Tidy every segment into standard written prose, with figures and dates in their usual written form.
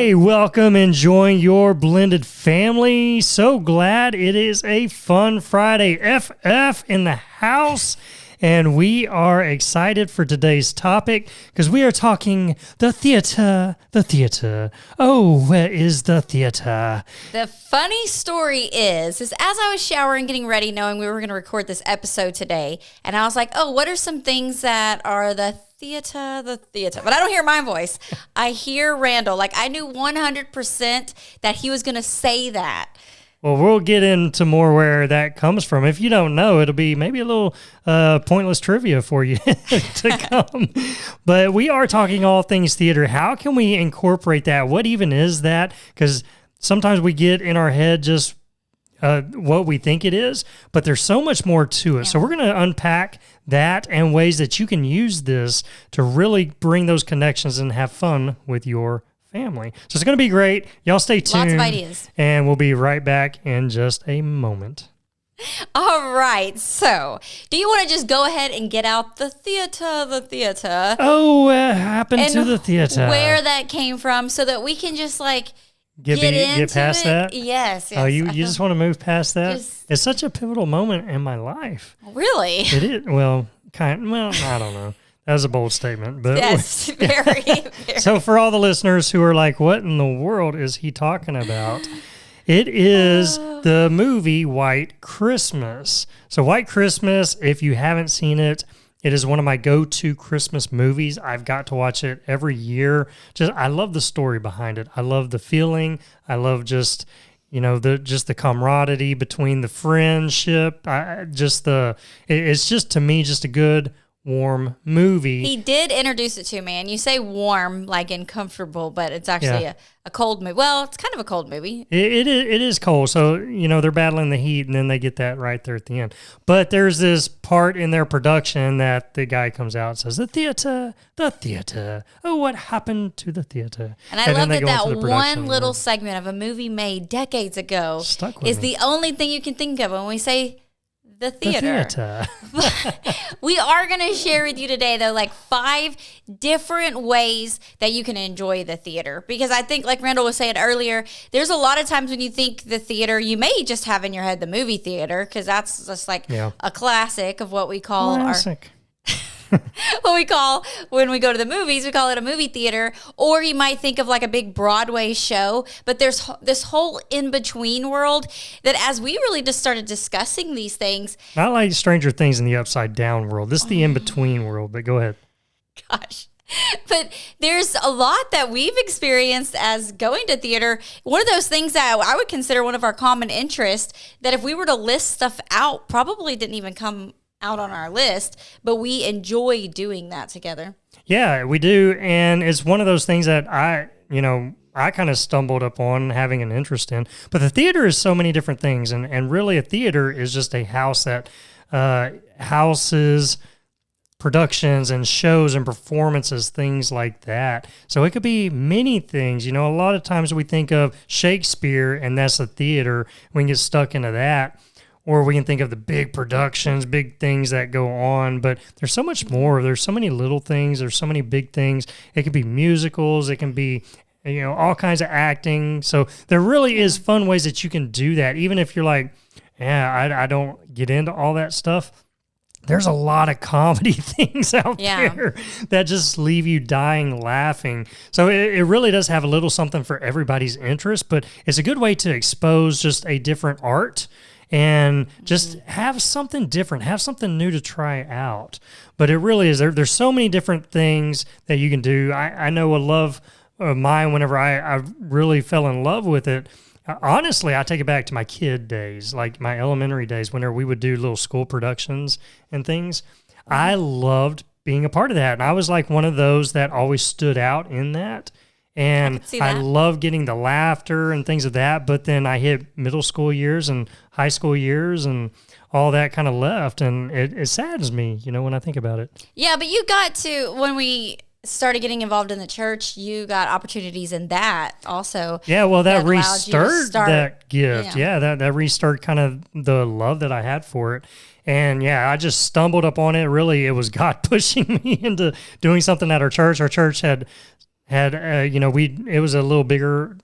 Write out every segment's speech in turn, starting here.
Hey, welcome, enjoying your blended family. So glad it is a fun Friday. FF in the house. And we are excited for today's topic because we are talking the theater. The theater. Oh, where is the theater? The funny story is as I was showering, getting ready, knowing we were going to record this episode today, and I was like, oh, what are some things that are the theater? But I don't hear my voice. I hear Randall. Like, I knew 100% that he was going to say that. Well, we'll get into more where that comes from. If you don't know, it'll be maybe a little pointless trivia for you to come. But we are talking all things theater. How can we incorporate that? What even is that? Because sometimes we get in our head just what we think it is, but there's so much more to it. Yeah. So we're going to unpack that and ways that you can use this to really bring those connections and have fun with your family. So it's going to be great. Y'all stay tuned. Lots of ideas. And we'll be right back in just a moment. All right. So do you want to just go ahead and get out the theater? Oh, what happened to the theater? Where that came from so that we can just like get past that? Yes. Oh, you just want to move past that? It's such a pivotal moment in my life. Really? It is. Well, I don't know. That was a bold statement, but yes, very. So for all the listeners who are like, what in the world is he talking about? It is the movie White Christmas. So White Christmas, if you haven't seen it, it is one of my go-to Christmas movies. I've got to watch it every year. I love the story behind it. I love the feeling. I love just the camaraderie between the friendship. It's just, to me, just a good, warm movie. He did introduce it to me, and you say warm like in comfortable, but it's actually a cold movie. Well, it's kind of a cold movie. It is cold. So, they're battling the heat, and then they get that right there at the end. But there's this part in their production that the guy comes out and says, the theater. Oh, what happened to the theater? And I love that one little segment of a movie made decades ago is the only thing you can think of when we say the theater. We are going to share with you today, though, like 5 different ways that you can enjoy the theater. Because I think, like Randall was saying earlier, there's a lot of times when you think the theater, you may just have in your head the movie theater, because that's just like a classic of what we call when we go to the movies, we call it a movie theater. Or you might think of like a big Broadway show, but there's this whole in-between world that as we really just started discussing these things. Not like Stranger Things in the upside down world. This is the in-between world, but go ahead. Gosh. But there's a lot that we've experienced as going to theater. One of those things that I would consider one of our common interests that if we were to list stuff out, probably didn't even come out on our list, but we enjoy doing that together. Yeah, we do. And it's one of those things that I kind of stumbled upon having an interest in. But the theater is so many different things. And really a theater is just a house that houses productions and shows and performances, things like that. So it could be many things. A lot of times we think of Shakespeare and that's a theater. We can get stuck into that. Or we can think of the big productions, big things that go on, but there's so much more. There's so many little things. There's so many big things. It could be musicals. It can be, all kinds of acting. So there really is fun ways that you can do that. Even if you're like, I don't get into all that stuff. There's a lot of comedy things out there that just leave you dying laughing. So it really does have a little something for everybody's interest, but it's a good way to expose just a different art and just have something different, have something new to try out. But it really is, there's so many different things that you can do. I know a love of mine whenever I really fell in love with it. Honestly, I take it back to my kid days, like my elementary days, whenever we would do little school productions and things. I loved being a part of that. And I was like one of those that always stood out in that. And I love getting the laughter and things of that, but then I hit middle school years and high school years and all that kind of left, and it saddens me, when I think about it. Yeah, but you got to, when we started getting involved in the church, you got opportunities in that also. Yeah, well, that restarted that gift. Yeah, that restarted kind of the love that I had for it. And I just stumbled up on it. Really, it was God pushing me into doing something at our church. Our church had had, it was a little bigger,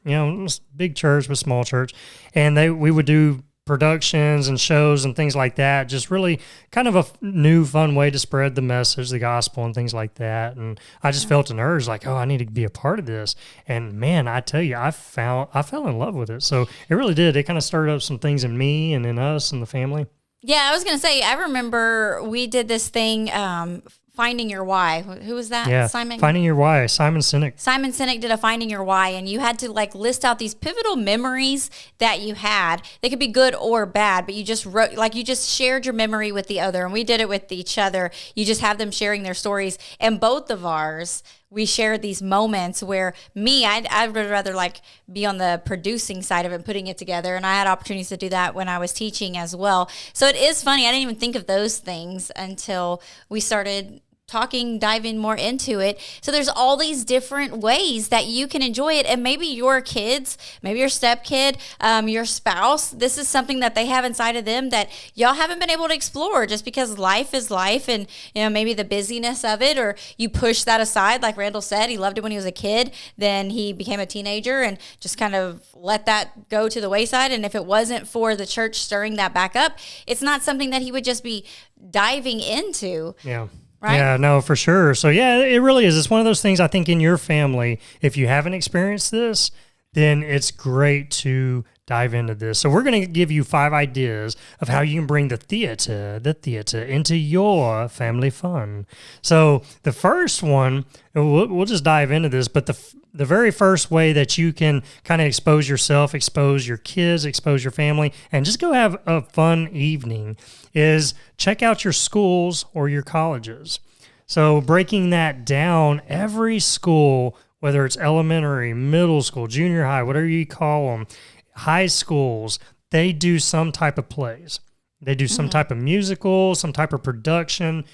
big church with small church, and we would do productions and shows and things like that. Just really kind of a new, fun way to spread the message, the gospel, and things like that. And I just felt an urge, like, oh, I need to be a part of this. And man, I tell you, I fell in love with it. So it really did. It kind of stirred up some things in me and in us and the family. Yeah, I was going to say, I remember we did this thing, Finding Your Why. Who was that? Yeah, Finding Your Why, Simon Sinek. Simon Sinek did a Finding Your Why, and you had to like list out these pivotal memories that you had. They could be good or bad, but you just wrote, like you just shared your memory with the other, and we did it with each other. You just have them sharing their stories, and both of ours, we shared these moments where I'd rather like be on the producing side of it, putting it together. And I had opportunities to do that when I was teaching as well. So it is funny. I didn't even think of those things until we started diving more into it. So there's all these different ways that you can enjoy it. And maybe your kids, maybe your stepkid, your spouse, this is something that they have inside of them that y'all haven't been able to explore just because life is life, and maybe the busyness of it, or you push that aside. Like Randall said, he loved it when he was a kid. Then he became a teenager and just kind of let that go to the wayside. And if it wasn't for the church stirring that back up, it's not something that he would just be diving into. Yeah. Right? Yeah, no, for sure. So yeah, it really is. It's one of those things, I think, in your family, if you haven't experienced this, then it's great to dive into this. So we're going to give you 5 ideas of how you can bring the theater into your family fun. So the first one, we'll just dive into this, but the very first way that you can kind of expose yourself, expose your kids, expose your family, and just go have a fun evening is check out your schools or your colleges. So breaking that down, every school, whether it's elementary, middle school, junior high, whatever you call them, high schools, they do some type of plays. They do some type of musical, some type of production,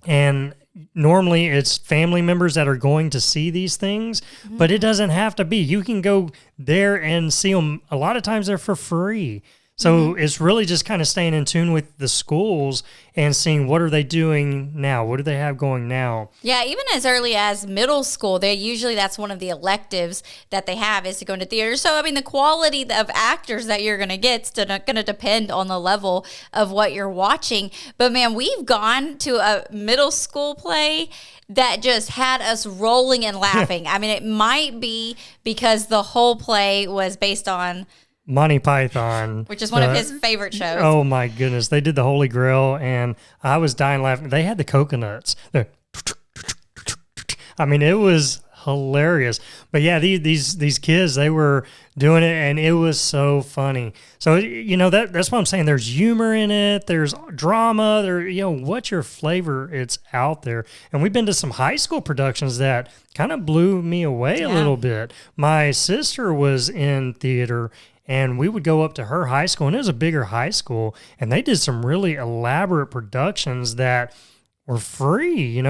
and normally it's family members that are going to see these things, but it doesn't have to be. You can go there and see them. A lot of times they're for free. So it's really just kind of staying in tune with the schools and seeing what are they doing now? What do they have going now? Yeah, even as early as middle school, that's one of the electives that they have is to go into theater. So, I mean, the quality of actors that you're going to get is going to depend on the level of what you're watching. But man, we've gone to a middle school play that just had us rolling and laughing. I mean, it might be because the whole play was based on Monty Python. Which is one of his favorite shows. Oh, my goodness. They did the Holy Grail, and I was dying laughing. They had the coconuts. I mean, it was hilarious. But yeah, these kids, they were doing it, and it was so funny. So, that's what I'm saying. There's humor in it. There's drama. What's your flavor? It's out there. And we've been to some high school productions that kind of blew me away a little bit. My sister was in theater, and we would go up to her high school, and it was a bigger high school, and they did some really elaborate productions that were free,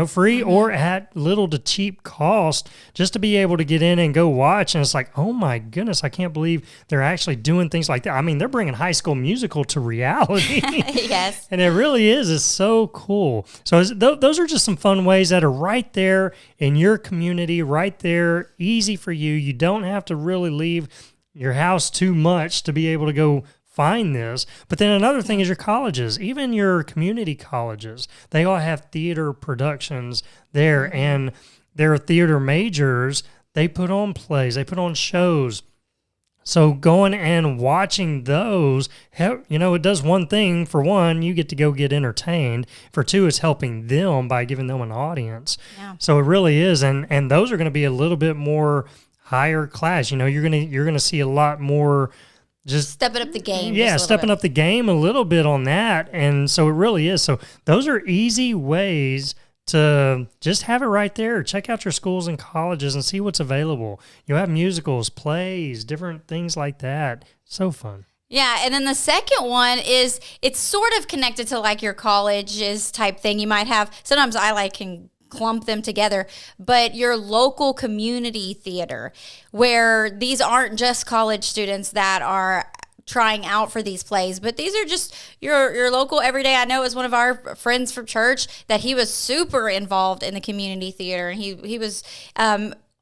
or at little to cheap cost just to be able to get in and go watch. And it's like, oh my goodness, I can't believe they're actually doing things like that. I mean, they're bringing High School Musical to reality. Yes. And it really is. It's so cool. So those are just some fun ways that are right there in your community, right there, easy for you. You don't have to really leave your house too much to be able to go find this. But then another thing is your colleges, even your community colleges, they all have theater productions there, and their theater majors, they put on plays, they put on shows. So going and watching those, it does one thing. For one, you get to go get entertained. For two, it's helping them by giving them an audience. Yeah. So it really is. And those are going to be a little bit more higher class. You're gonna see a lot more just stepping up the game. Yeah, stepping up the game a little bit on that. And so it really is. So those are easy ways to just have it right there. Check out your schools and colleges and see what's available. You'll have musicals, plays, different things like that. So fun. Yeah, and then the second one is it's sort of connected to like your colleges type thing. You might have, sometimes I can clump them together, but your local community theater, where these aren't just college students that are trying out for these plays, but these are just your local everyday. I know it was one of our friends from church that he was super involved in the community theater, and he was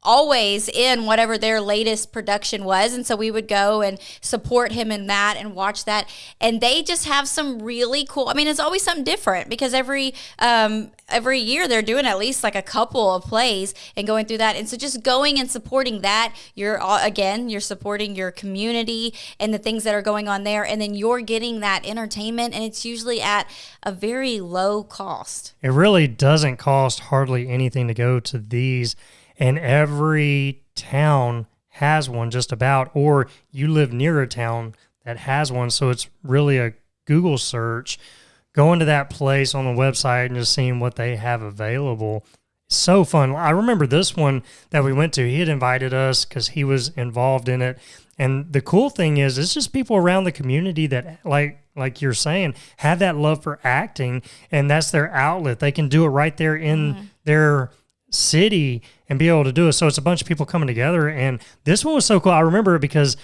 always in whatever their latest production was. And so we would go and support him in that and watch that. And they just have some really cool, I mean, it's always something different because every year they're doing at least like a couple of plays and going through that. And so just going and supporting that, you're supporting your community and the things that are going on there. And then you're getting that entertainment, and it's usually at a very low cost. It really doesn't cost hardly anything to go to these. And every town has one just about, or you live near a town that has one. So it's really a Google search, going to that place on the website and just seeing what they have available. So fun. I remember this one that we went to. He had invited us because he was involved in it. And the cool thing is, it's just people around the community that, like you're saying, have that love for acting, and that's their outlet. They can do it right there in their city and be able to do it. So it's a bunch of people coming together, and this one was so cool. I remember it because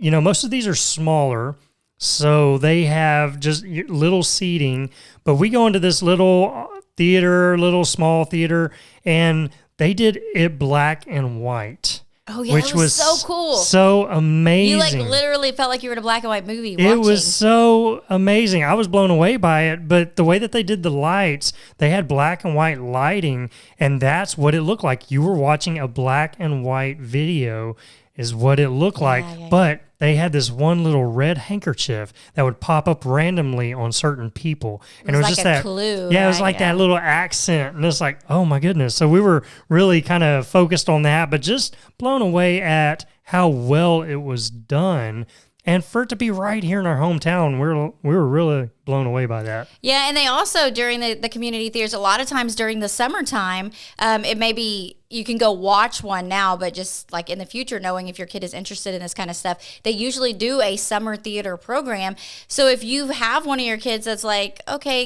most of these are smaller, so they have just little seating, but we go into this little small theater, and they did it black and white. Oh, yeah, which was so cool. So amazing. You literally felt like you were in a black and white movie watching. It was so amazing. I was blown away by it, but the way that they did the lights, they had black and white lighting, and that's what it looked like. You were watching a black and white video is what it looked like, but they had this one little red handkerchief that would pop up randomly on certain people. And it was just that clue. Yeah, it was like that little accent. And it's like, oh my goodness. So we were really kind of focused on that, but just blown away at how well it was done. And for it to be right here in our hometown, we were really blown away by that. Yeah, and they also, during the community theaters, a lot of times during the summertime, it may be, you can go watch one now, but just like in the future, knowing if your kid is interested in this kind of stuff, they usually do a summer theater program. So if you have one of your kids that's like, okay,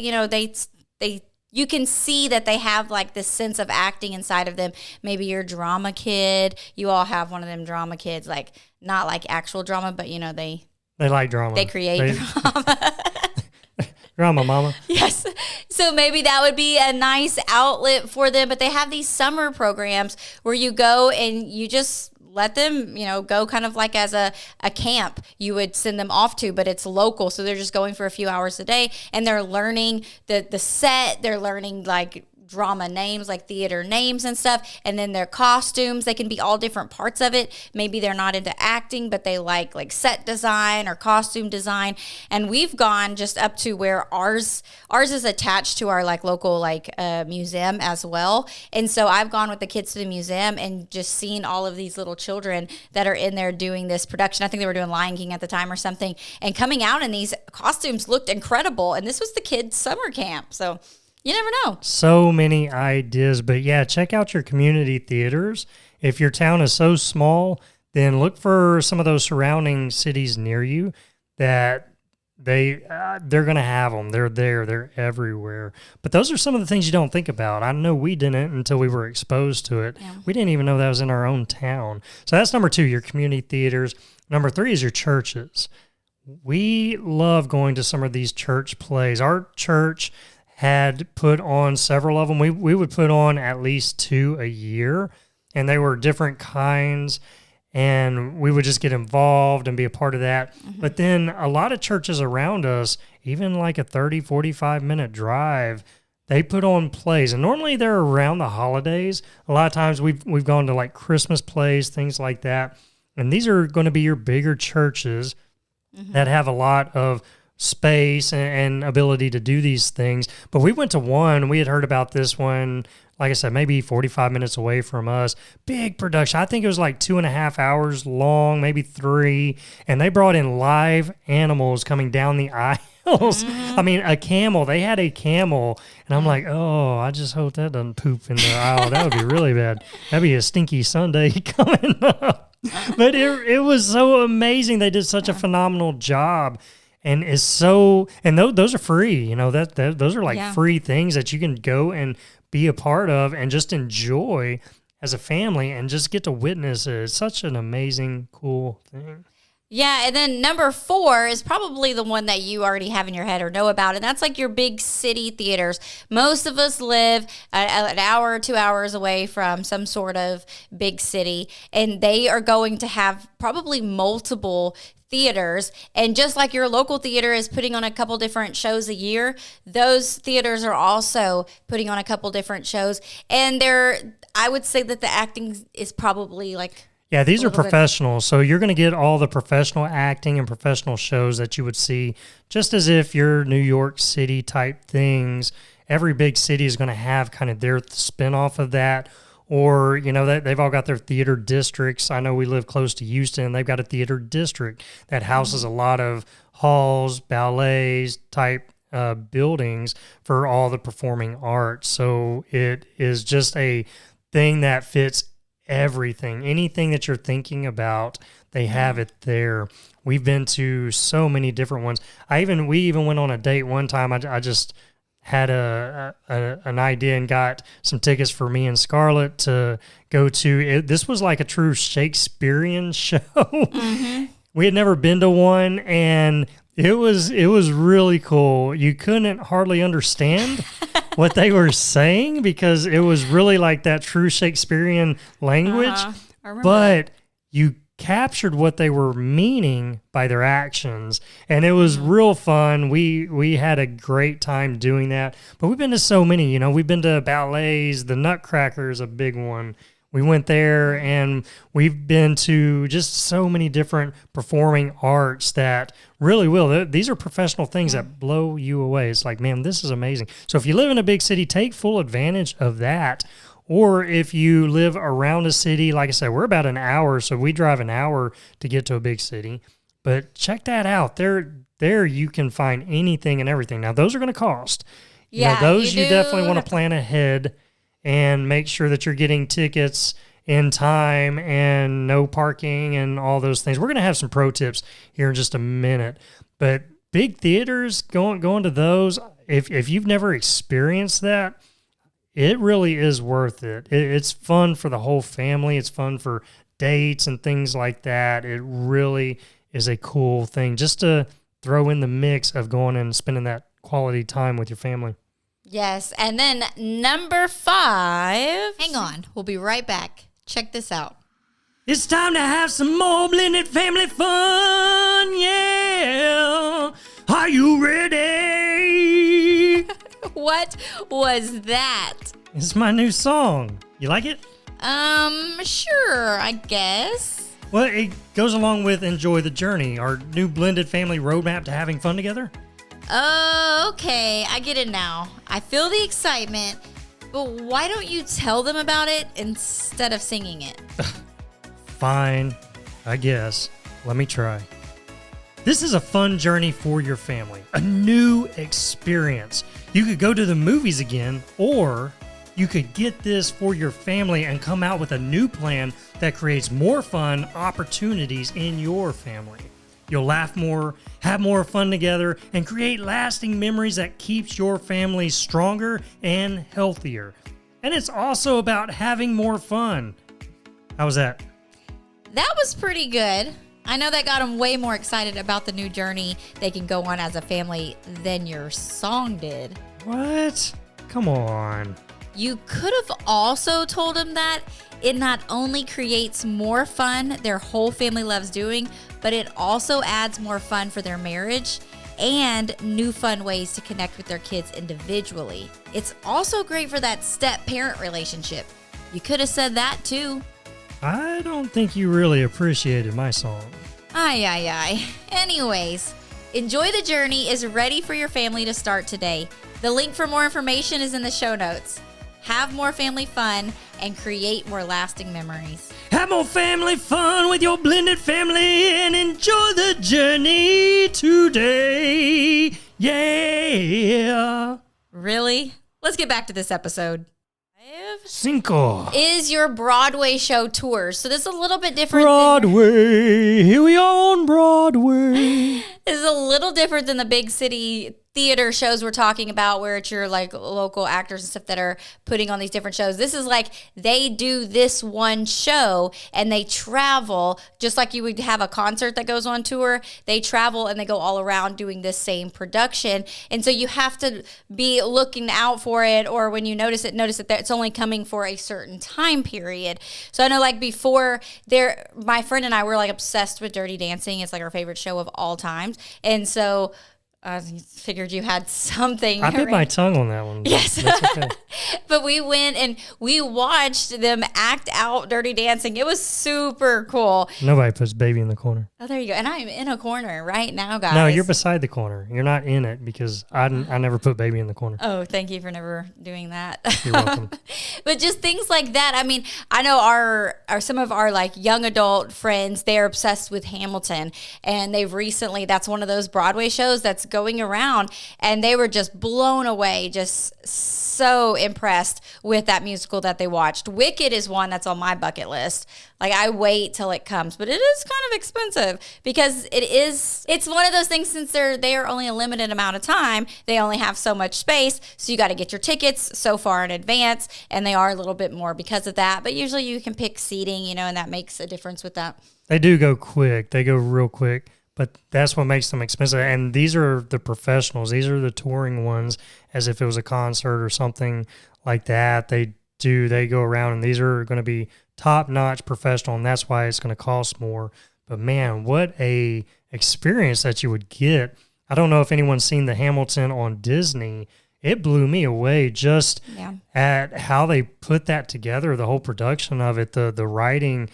you can see that they have like this sense of acting inside of them. Maybe your drama kid, you all have one of them drama kids, like not like actual drama, but they like drama. They create drama. Drama, mama. Yes. So maybe that would be a nice outlet for them. But they have these summer programs where you go and you just let them, go kind of like as a camp you would send them off to, but it's local. So they're just going for a few hours a day, and they're learning the set. They're learning like drama names, like theater names and stuff, and then their costumes. They can be all different parts of it. Maybe they're not into acting, but they like set design or costume design. And we've gone just up to where ours is attached to our like local museum as well. And so I've gone with the kids to the museum and just seen all of these little children that are in there doing this production. I think they were doing Lion King at the time or something, and coming out in these costumes looked incredible. And this was the kids' summer camp. So you never know. So many ideas. But yeah, check out your community theaters. If your town is so small, then look for some of those surrounding cities near you that they're going to have them. They're there. They're everywhere. But those are some of the things you don't think about. I know we didn't until we were exposed to it. Yeah. We didn't even know that was in our own town. So that's number 2, your community theaters. Number 3 is your churches. We love going to some of these church plays. Our church had put on several of them. We would put on at least 2 a year, and they were different kinds, and we would just get involved and be a part of that. Mm-hmm. But then a lot of churches around us, even like a 30, 45-minute drive, they put on plays, and normally they're around the holidays. A lot of times we've gone to like Christmas plays, things like that, and these are going to be your bigger churches that have a lot of space and ability to do these things. But we went to one, we had heard about this one, like I said, maybe 45 minutes away from us. Big production. I think it was like 2.5 hours long, maybe 3. And they brought in live animals coming down the aisles. Mm-hmm. I mean, a camel. They had a camel. And I'm like, oh, I just hope that doesn't poop in the aisle. That would be really bad. That'd be a stinky Sunday coming up. But it was so amazing. They did such a phenomenal job. And is so, and those are free, those are like free things that you can go and be a part of and just enjoy as a family and just get to witness it. It's such an amazing, cool thing. Yeah, and then number 4 is probably the one that you already have in your head or know about, and that's like your big city theaters. Most of us live an hour or 2 hours away from some sort of big city, and they are going to have probably multiple theaters. And just like your local theater is putting on a couple different shows a year, those theaters are also putting on a couple different shows. And I would say that the acting is probably like... Yeah, these are professionals, so you're going to get all the professional acting and professional shows that you would see, just as if you're New York City type things. Every big city is going to have kind of their spinoff of that, or, you know, they've all got their theater districts. I know we live close to Houston. They've got a theater district that houses a lot of halls, ballets type buildings for all the performing arts. So it is just a thing that fits everything. Anything that you're thinking about, they have it there. We've been to so many different ones. We even went on a date one time. I just had an idea and got some tickets for me and Scarlett to go to. This was like a true Shakespearean show. Mm-hmm. We had never been to one, and it was really cool. You couldn't hardly understand what they were saying because it was really like that true Shakespearean language. But you captured what they were meaning by their actions, and it was real fun. We had a great time doing that. But we've been to so many. You know, we've been to ballets. The Nutcracker is a big one. We went there, and we've been to just so many different performing arts that really will. These are professional things that blow you away. It's like, man, this is amazing. So if you live in a big city, take full advantage of that. Or if you live around a city, like I said, we're about an hour, so we drive an hour to get to a big city. But check that out. There you can find anything and everything. Now, those are going to cost. Yeah, those you definitely want to plan ahead and make sure that you're getting tickets in time and no parking and all those things. We're going to have some pro tips here in just a minute. But big theaters, going to those, if you've never experienced that, it really is worth it. It's fun for the whole family. It's fun for dates and things like that. It really is a cool thing just to throw in the mix of going and spending that quality time with your family. Yes, and then number 5. Hang on, we'll be right back. Check this out. It's time to have some more blended family fun, yeah. Are you ready? What was that? It's my new song. You like it? Sure, I guess. Well, it goes along with Enjoy the Journey, our new blended family roadmap to having fun together. Oh, okay. I get it now. I feel the excitement, but why don't you tell them about it instead of singing it? Fine, I guess. Let me try. This is a fun journey for your family, a new experience. You could go to the movies again, or you could get this for your family and come out with a new plan that creates more fun opportunities in your family. You'll laugh more, have more fun together, and create lasting memories that keeps your family stronger and healthier. And it's also about having more fun. How was that? That was pretty good. I know that got them way more excited about the new journey they can go on as a family than your song did. What? Come on. You could have also told them that it not only creates more fun their whole family loves doing, but it also adds more fun for their marriage and new fun ways to connect with their kids individually. It's also great for that step-parent relationship. You could have said that too. I don't think you really appreciated my song. Aye. Anyways, Enjoy the Journey is ready for your family to start today. The link for more information is in the show notes. Have more family fun and create more lasting memories. Have more family fun with your blended family and enjoy the journey today. Yeah. Really? Let's get back to this episode. 5 is your Broadway show tours. So this is a little bit different. Broadway, here we are on Broadway. This is a little different than the big city theater shows we're talking about where it's your like local actors and stuff that are putting on these different shows. This is like they do this one show and they travel just like you would have a concert that goes on tour. They travel and they go all around doing this same production. And so you have to be looking out for it, or when you notice that it's only coming for a certain time period. So I know like before there, my friend and I were like obsessed with Dirty Dancing. It's like our favorite show of all times. And so I figured you had something. I bit my tongue on that one. Yes. That's okay. But we went and we watched them act out Dirty Dancing. It was super cool. Nobody puts baby in the corner. Oh, there you go. And I'm in a corner right now, guys. No, you're beside the corner. You're not in it because I never put baby in the corner. Oh, thank you for never doing that. You're welcome. But just things like that. I mean, I know our some of our like young adult friends, they're obsessed with Hamilton. And they've recently, that's one of those Broadway shows that's going around, and they were just blown away, just so impressed with that musical that they watched. Wicked is one that's on my bucket list. Like I wait till it comes, but it is kind of expensive because it's one of those things, since they are only a limited amount of time, they only have so much space, so you got to get your tickets so far in advance, and they are a little bit more because of that, but usually you can pick seating, and that makes a difference with that. They do go quick. They go real quick. But that's what makes them expensive. And these are the professionals. These are the touring ones, as if it was a concert or something like that. They go around, and these are going to be top-notch professional, and that's why it's going to cost more. But, man, what a experience that you would get. I don't know if anyone's seen the Hamilton on Disney. It blew me away just at how they put that together, the whole production of it, the writing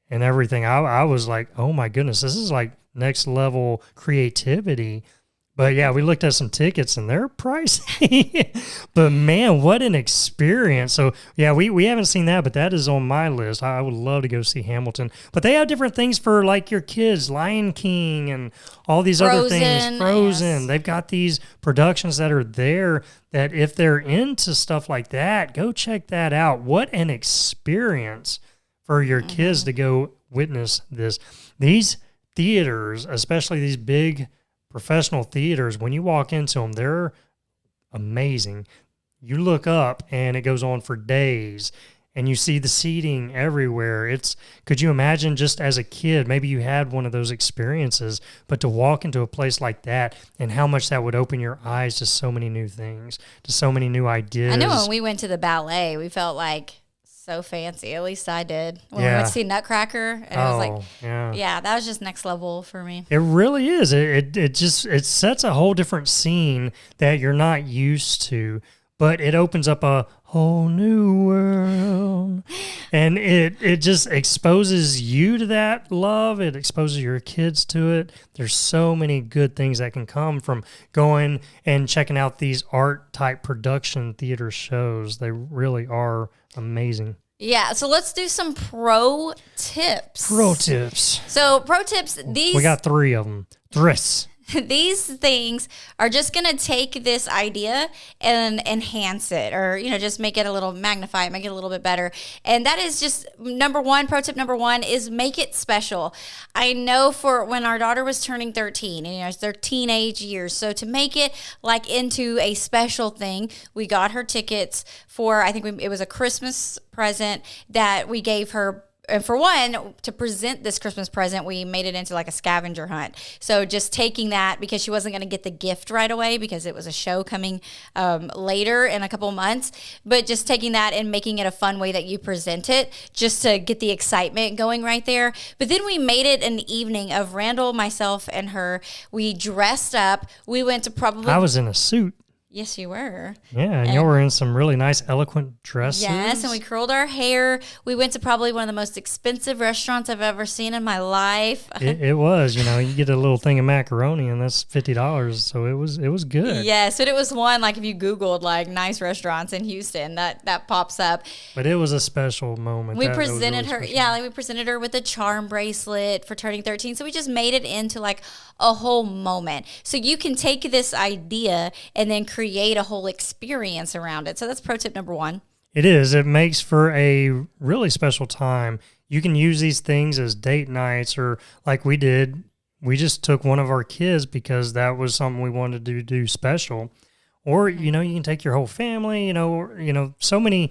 and everything. I was like, oh, my goodness, this is like next level creativity. But yeah, we looked at some tickets and they're pricey. But man, what an experience. So yeah, we haven't seen that, but that is on my list. I would love to go see Hamilton. But they have different things for like your kids, Lion King and all these other things. Frozen. Yes. They've got these productions that are there that if they're into stuff like that, go check that out. What an experience for your kids to go witness this. These theaters, especially these big professional theaters, when you walk into them, they're amazing. You look up and it goes on for days and you see the seating everywhere. Could you imagine just as a kid, maybe you had one of those experiences, but to walk into a place like that and how much that would open your eyes to so many new things, to so many new ideas. I know when we went to the ballet, we felt like so fancy. At least I did. When we went to see Nutcracker, and it was like, yeah, that was just next level for me. It really is. It sets a whole different scene that you're not used to, but it opens up a whole new world, and it just exposes you to that love. It exposes your kids to it. There's so many good things that can come from going and checking out these art type production theater shows. They really are amazing. Yeah, so let's do some pro tips. Pro tips. So pro tips, we got 3 of them. These things are just going to take this idea and enhance it, or, just make it a little, magnify it, make it a little bit better. And that is just pro tip number 1 is make it special. I know for when our daughter was turning 13, and it's their teenage years. So to make it like into a special thing, we got her tickets for, I think it was a Christmas present that we gave her. And for one, to present this Christmas present, we made it into like a scavenger hunt. So just taking that, because she wasn't going to get the gift right away because it was a show coming later in a couple months, but just taking that and making it a fun way that you present it, just to get the excitement going right there. But then we made it an evening of Randall, myself, and her. We dressed up. We went to probably... I was in a suit. Yes, you were. Yeah, and you were in some really nice, eloquent dresses. Yes, and we curled our hair. We went to probably one of the most expensive restaurants I've ever seen in my life. It was, you get a little thing of macaroni, and that's $50, so it was good. Yes, but it was one, like if you Googled like nice restaurants in Houston, that pops up. But it was a special moment. We presented her, we presented her with a charm bracelet for turning 13, so we just made it into like a whole moment. So you can take this idea and then create a whole experience around it. So that's pro tip number 1. It is. It makes for a really special time. You can use these things as date nights, or like we did we just took one of our kids because that was something we wanted to do special. Or, you know, you can take your whole family, so many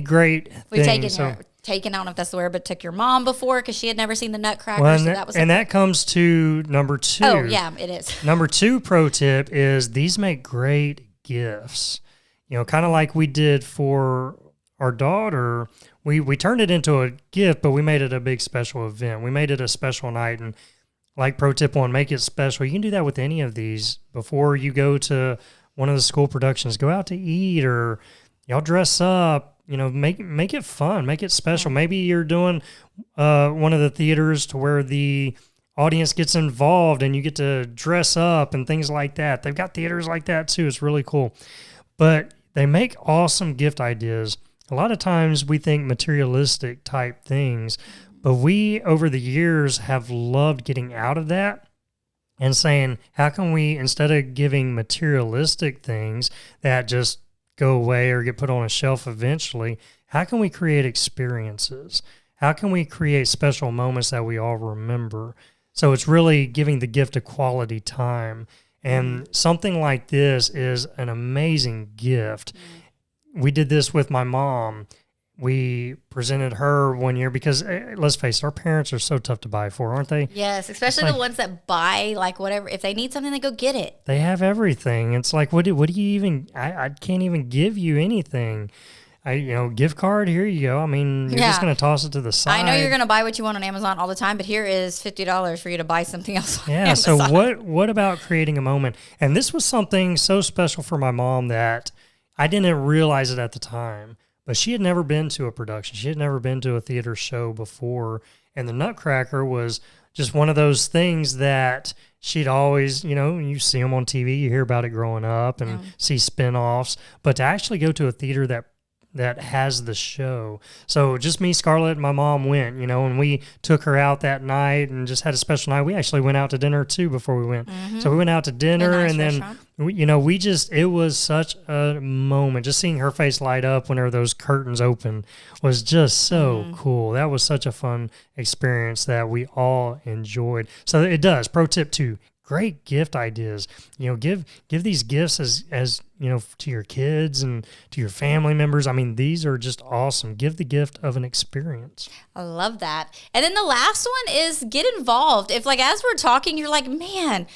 great We've things. Taken, I don't know if that's the word, but took your mom before because she had never seen the Nutcracker. Well, so that was that comes to number 2. Oh, yeah, it is. Number 2 pro tip is these make great gifts. You know, kind of like we did for our daughter. We turned it into a gift, but we made it a big special event. We made it a special night. And like pro tip 1, make it special. You can do that with any of these before you go to one of the school productions. Go out to eat, or y'all dress up. You know, make it fun, make it special. Maybe you're doing one of the theaters to where the audience gets involved and you get to dress up and things like that. They've got theaters like that too. It's really cool. But they make awesome gift ideas. A lot of times we think materialistic type things, but we over the years have loved getting out of that and saying, how can we, instead of giving materialistic things that just go away or get put on a shelf eventually, how can we create experiences? How can we create special moments that we all remember? So it's really giving the gift of quality time. And something like this is an amazing gift. We did this with my mom. We presented her one year because, let's face it, our parents are so tough to buy for, aren't they? Yes, especially the ones that buy, like, whatever. If they need something, they go get it. They have everything. It's like, what do you even, I can't even give you anything. Gift card, here you go. I mean, you're just going to toss it to the side. I know you're going to buy what you want on Amazon all the time, but here is $50 for you to buy something else on Amazon. So what about creating a moment? And this was something so special for my mom that I didn't realize it at the time. But she had never been to a production. She had never been to a theater show before. And the Nutcracker was just one of those things that she'd always, you see them on TV, you hear about it growing up and see spinoffs. But to actually go to a theater that has the show. So just me, Scarlett, and my mom went, and we took her out that night and just had a special night. We actually went out to dinner too before we went. So we went out to dinner and then, it was such a moment. Just seeing her face light up whenever those curtains opened was just so cool. That was such a fun experience that we all enjoyed. So it does. Pro tip 2. Great gift ideas. Give these gifts as to your kids and to your family members. I mean, these are just awesome. Give the gift of an experience. I love that. And then the last one is get involved. If, as we're talking, you're like, man,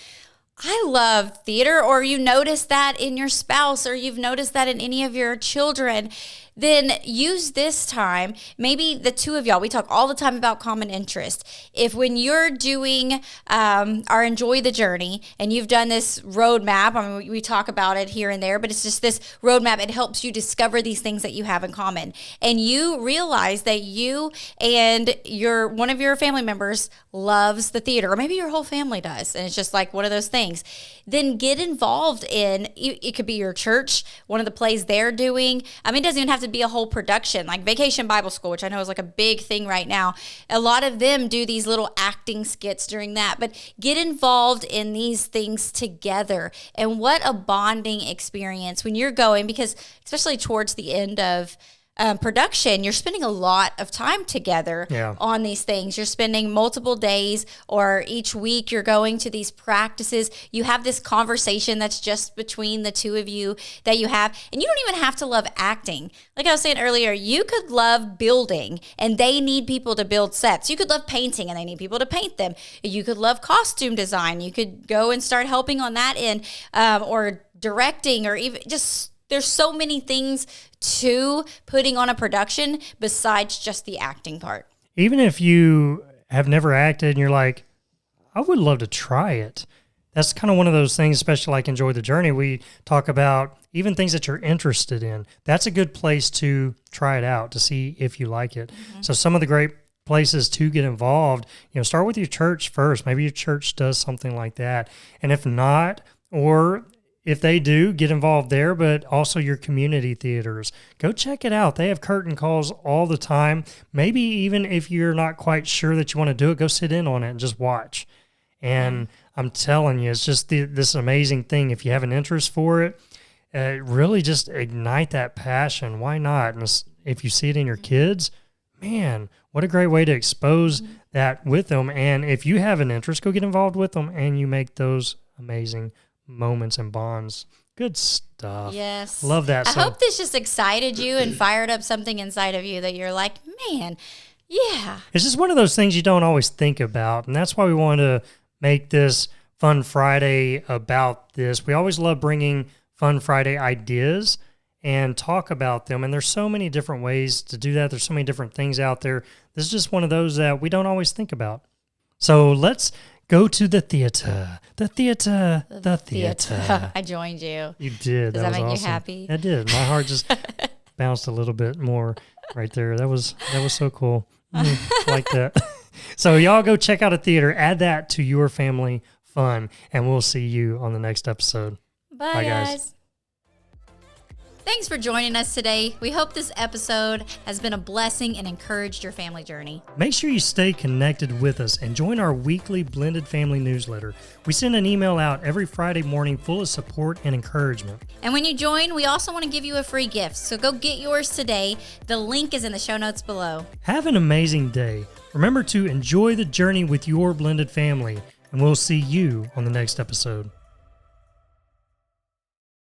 I love theater, or you notice that in your spouse, or you've noticed that in any of your children, then use this time. Maybe the two of y'all, we talk all the time about common interest. If when you're doing our Enjoy the Journey and you've done this roadmap, I mean, we talk about it here and there, but it's just this roadmap. It helps you discover these things that you have in common. And you realize that you and one of your family members loves the theater, or maybe your whole family does. And it's just like one of those things. Then get involved in, it could be your church, one of the plays they're doing. I mean, it doesn't even have to be a whole production, like Vacation Bible School, which I know is like a big thing right now. A lot of them do these little acting skits during that, but get involved in these things together. And what a bonding experience when you're going, because especially towards the end of production, you're spending a lot of time together on these things. You're spending multiple days, or each week you're going to these practices. You have this conversation that's just between the two of you that you have. And you don't even have to love acting. Like I was saying earlier, you could love building and they need people to build sets. You could love painting and they need people to paint them. You could love costume design. You could go and start helping on that end, or directing, or even just, there's so many things to putting on a production besides just the acting part. Even if you have never acted and you're like, I would love to try it. That's kind of one of those things, especially like Enjoy the Journey. We talk about even things that you're interested in. That's a good place to try it out to see if you like it. So some of the great places to get involved, start with your church first. Maybe your church does something like that. And if not, or if they do, get involved there, but also your community theaters. Go check it out. They have curtain calls all the time. Maybe even if you're not quite sure that you want to do it, go sit in on it and just watch. And I'm telling you, it's just this amazing thing. If you have an interest for it, really just ignite that passion. Why not? And if you see it in your kids, man, what a great way to expose that with them. And if you have an interest, go get involved with them and you make those amazing moments and bonds. Good stuff. Yes. Love that. I hope this just excited you and fired up something inside of you that you're like, man, yeah. It's just one of those things you don't always think about. And that's why we want to make this Fun Friday about this. We always love bringing Fun Friday ideas and talk about them. And there's so many different ways to do that. There's so many different things out there. This is just one of those that we don't always think about. So let's go to the theater. The theater. The theater. I joined you. You did. Does that make awesome. you happy? I did. My heart just bounced a little bit more right there. That was so cool. Like that. So y'all go check out a theater. Add that to your family fun. And we'll see you on the next episode. Bye guys. Thanks for joining us today. We hope this episode has been a blessing and encouraged your family journey. Make sure you stay connected with us and join our weekly Blended Family newsletter. We send an email out every Friday morning full of support and encouragement. And when you join, we also want to give you a free gift. So go get yours today. The link is in the show notes below. Have an amazing day. Remember to enjoy the journey with your blended family, and we'll see you on the next episode.